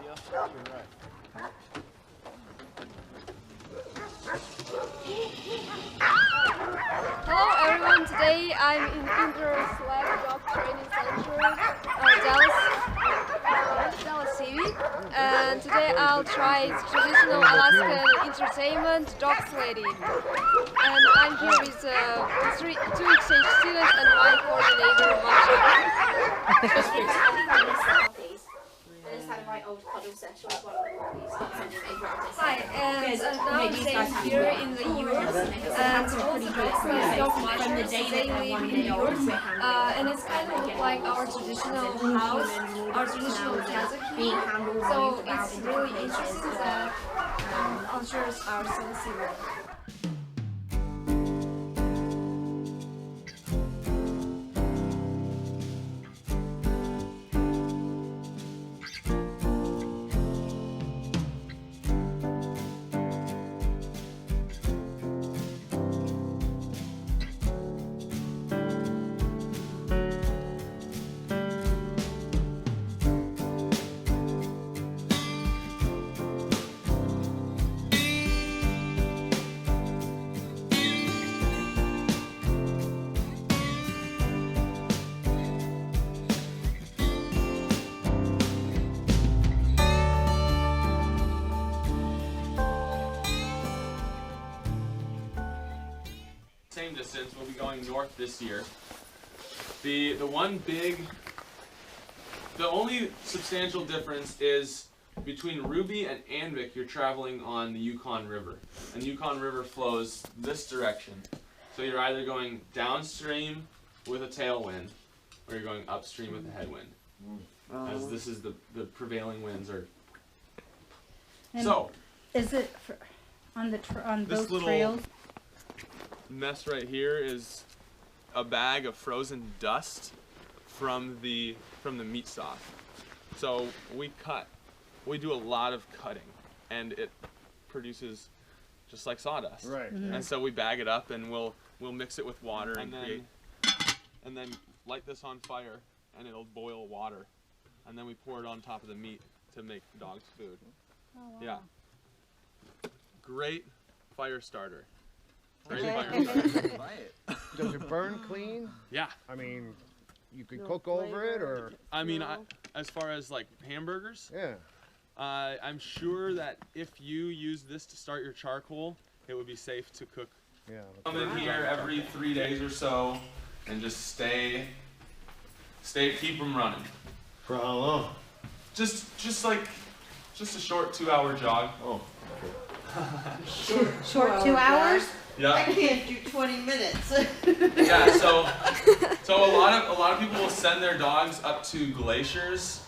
Hello everyone, today I'm in indoor sled dog training center, Dallas City, and today I'll try traditional Alaskan entertainment, dog sledding. And I'm here with two exchange students and my coordinator, Masha. Hi, and now I'm staying here in the US, and all the dogs are dog mushers, they live in Europe, and it's kind of like our traditional house, our traditional Kazakh. So it's really interesting that cultures are so similar. Same distance, we'll be going north this year. The only substantial difference is between Ruby and Anvik, you're traveling on the Yukon River. And the Yukon River flows this direction. So you're either going downstream with a tailwind, or you're going upstream with a headwind. As this is the prevailing winds are. And so is it on both trails? Mess right here is a bag of frozen dust from the meat stock. So we do a lot of cutting, and it produces just like sawdust. Right. Mm-hmm. And so we bag it up, and we'll mix it with water and then light this on fire, and it'll boil water, and then we pour it on top of the meat to make dogs food. Oh, wow. Yeah. Great fire starter. Does it burn clean? Yeah. I mean, you could cook over it, or I mean, as far as like hamburgers, yeah. I'm sure that if you use this to start your charcoal, it would be safe to cook. Yeah. Come in here every 3 days or so, and just keep them running. For how long? Just a short 2-hour jog. Oh. Short 2 hours? Yeah. I can't do 20 minutes. Yeah. So a lot of people will send their dogs up to glaciers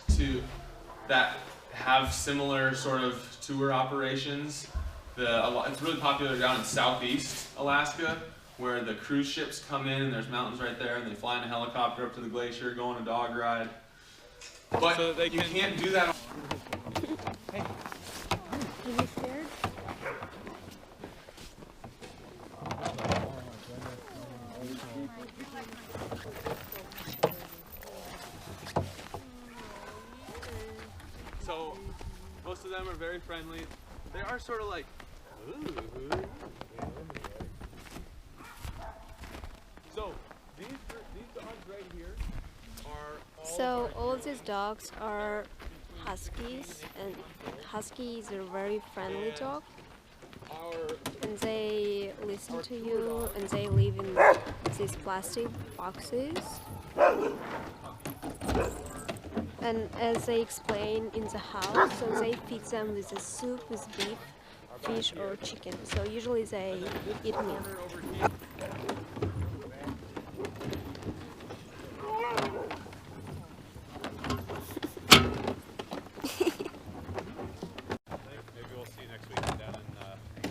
that have similar sort of tour operations. It's really popular down in southeast Alaska, where the cruise ships come in and there's mountains right there, and they fly in a helicopter up to the glacier, go on a dog ride. But so you can't do that. Are you scared? So most of them are very friendly. They are sort of like, ooh. So these dogs right here are So all of these dogs are huskies, and husky is a very friendly dog, and they listen to you, and they live in these plastic boxes. And as they explain in the house, so they feed them with a soup with beef, fish or chicken. So usually they eat meat.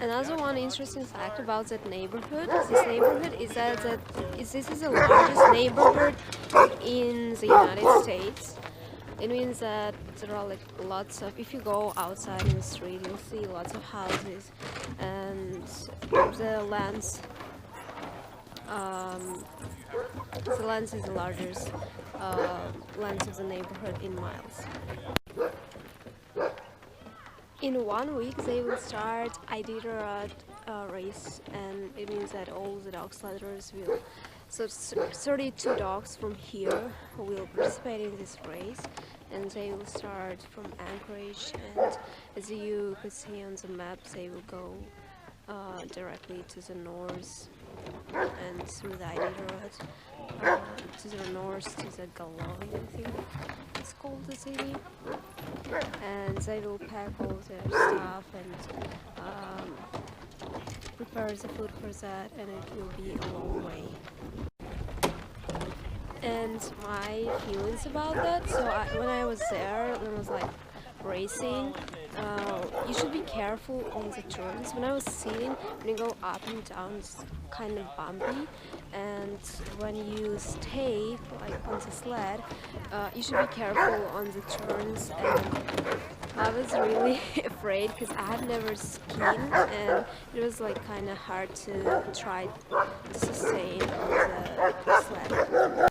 Another one interesting fact about that neighborhood, is that this is the largest neighborhood in the United States. It means that there are like lots of, if you go outside in the street, you'll see lots of houses, and the land is the largest land of the neighborhood in miles. In 1 week they will start Iditarod race, and it means that all the dog sledders will, so 32 dogs from here will participate in this race, and they will start from Anchorage, and as you could see on the map, they will go directly to the north and through the Iditarod to the north to the Galoi, I think it's called, the city, and they will pack all their stuff and prepare the food for that, and it will be a long way. And my feelings about that, so when I was there, when I was like racing, you should be careful on the turns. When I was sitting, when you go up and down, it's kind of bumpy, and when you stay like on the sled, you should be careful on the turns. And I was really afraid because I had never skied, and it was like kind of hard to try to sustain on the sled.